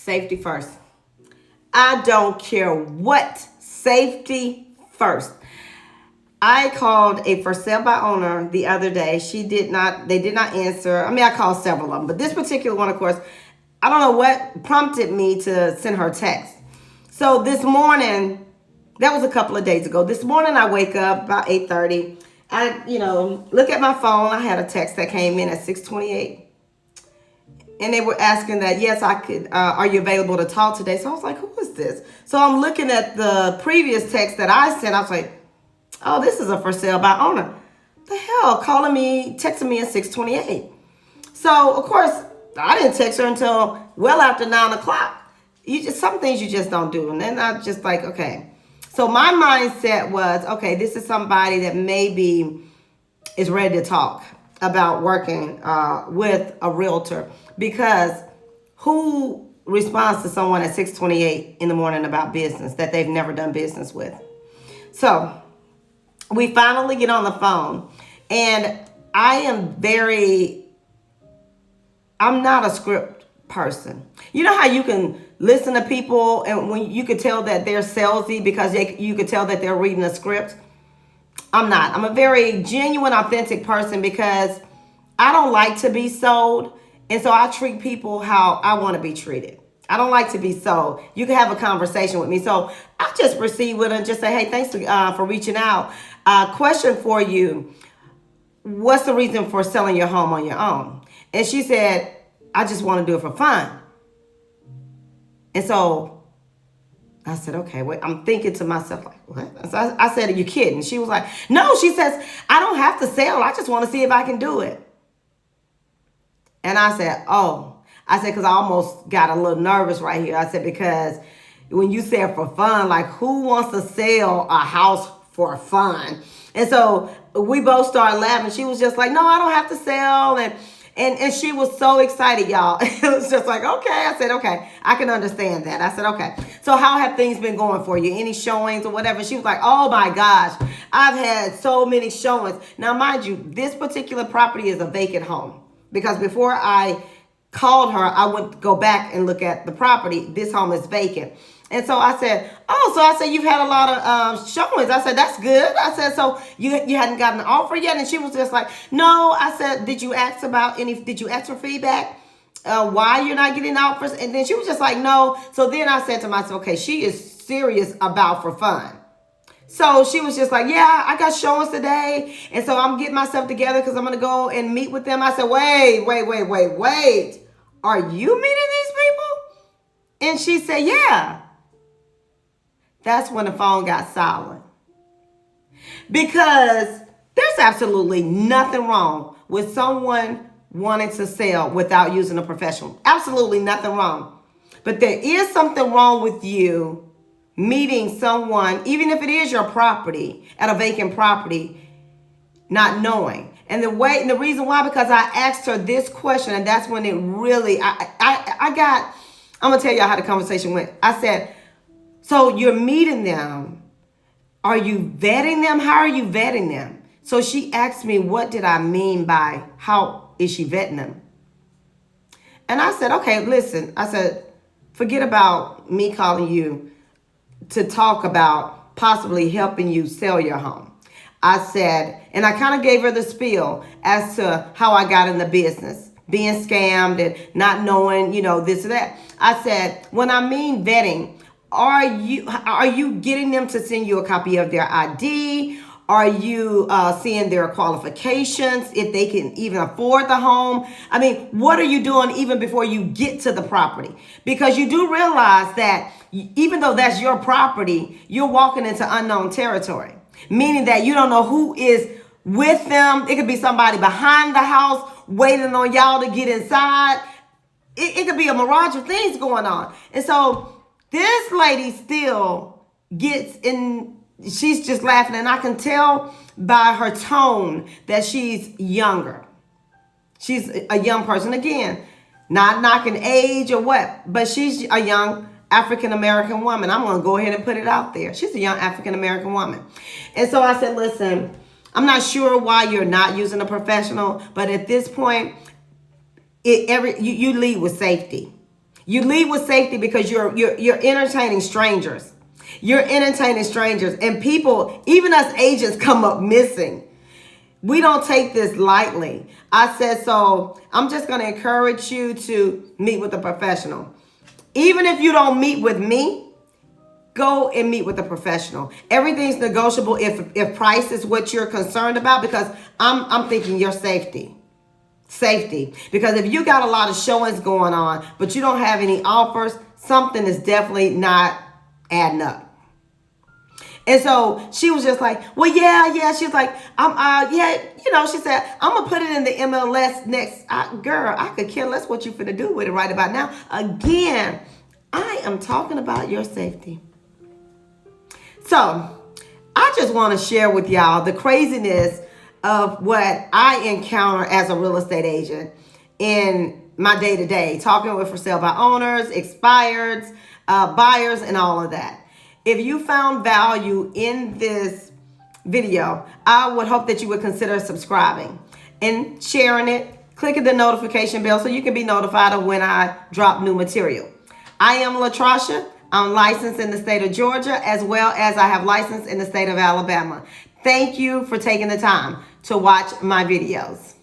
Safety first. I don't care what. Safety first. I called a for sale by owner the other day. They did not answer. I mean, I called several of them, but this particular one, of course, I don't know what prompted me to send her a text. So this morning, that was a couple of days ago. This morning I wake up about 8:30. Look at my phone. I had a text that came in at 6:28. And they were asking that, yes, I could, are you available to talk today? So I was like, who is this? So I'm looking at the previous text that I sent. I was like, oh, this is a for sale by owner. The hell, texting me at 6:28. So, of course, I didn't text her until well after 9 o'clock. Some things you just don't do. And then I just like, okay. So my mindset was, okay, this is somebody that maybe is ready to talk about working with a realtor, because who responds to someone at 6:28 in the morning about business that they've never done business with? So we finally get on the phone, and I'm not a script person. You know how you can listen to people and when you could tell that they're salesy because you could tell that they're reading a script? I'm not. I'm a very genuine, authentic person because I don't like to be sold. And so I treat people how I want to be treated. I don't like to be sold. You can have a conversation with me. So I just proceed with it and just say, hey, thanks for reaching out. Question for you. What's the reason for selling your home on your own? And she said, I just want to do it for fun. And so I said, okay, wait, I'm thinking to myself, like, what? So I said, are you kidding? She was like, no, she says, I don't have to sell. I just want to see if I can do it. And I said, oh, because I almost got a little nervous right here. I said, because when you said for fun, like who wants to sell a house for fun? And so we both started laughing. She was just like, no, I don't have to sell. And she was so excited, y'all. It was just like, okay. I said, okay, I can understand that. I said, okay. So how have things been going for you? Any showings or whatever? She was like, oh my gosh, I've had so many showings. Now, mind you, this particular property is a vacant home because before I called her, I went to go back and look at the property. This home is vacant. And so I said, you've had a lot of showings. I said, that's good. I said, so you hadn't gotten an offer yet? And she was just like, no. I said, did you ask for feedback? Why you're not getting offers? And then she was just like, no. So then I said to myself, okay, she is serious about for fun. So she was just like, yeah, I got showings today. And so I'm getting myself together because I'm going to go and meet with them. I said, wait. Are you meeting these people? And she said, yeah. That's when the phone got silent. Because there's absolutely nothing wrong with someone wanting to sell without using a professional. Absolutely nothing wrong. But there is something wrong with you meeting someone, even if it is your property, at a vacant property, not knowing. And the reason why, because I asked her this question, and that's when it really, I'm going to tell y'all how the conversation went. I said, so you're meeting them. Are you vetting them? How are you vetting them? So she asked me, what did I mean by how is she vetting them? And I said, okay, listen. I said, forget about me calling you to talk about possibly helping you sell your home. I said, and I kind of gave her the spiel as to how I got in the business, being scammed and not knowing, this or that. I said, when I mean vetting, are you getting them to send you a copy of their ID? Are you seeing their qualifications, if they can even afford the home? I mean, what are you doing even before you get to the property? Because you do realize that even though that's your property, you're walking into unknown territory, meaning that you don't know who is with them. It could be somebody behind the house waiting on y'all to get inside. It could be a mirage of things going on. And so this lady still gets in, she's just laughing. And I can tell by her tone that she's younger. She's a young person. Again, not knocking age or what, but she's a young African-American woman. I'm going to go ahead and put it out there. She's a young African-American woman. And so I said, listen, I'm not sure why you're not using a professional, but at this point, you lead with safety. You lead with safety because you're entertaining strangers. You're entertaining strangers, and people, even us agents, come up missing. We don't take this lightly. I said, so I'm just going to encourage you to meet with a professional. Even if you don't meet with me, go and meet with a professional. Everything's negotiable if price is what you're concerned about, because I'm thinking your safety. Safety. Because if you got a lot of showings going on, but you don't have any offers, something is definitely not adding up. And so she was just like, well, yeah. She's like, she said, I'm going to put it in the MLS next. Girl, I could care less what you finna do with it right about now. Again, I am talking about your safety. So I just want to share with y'all the craziness of what I encounter as a real estate agent in my day-to-day, talking with for sale by owners, expireds, buyers, and all of that. If you found value in this video, I would hope that you would consider subscribing and sharing it, clicking the notification bell so you can be notified of when I drop new material. I am LaTrasha. I'm licensed in the state of Georgia, as well as I have license in the state of Alabama. Thank you for taking the time to watch my videos.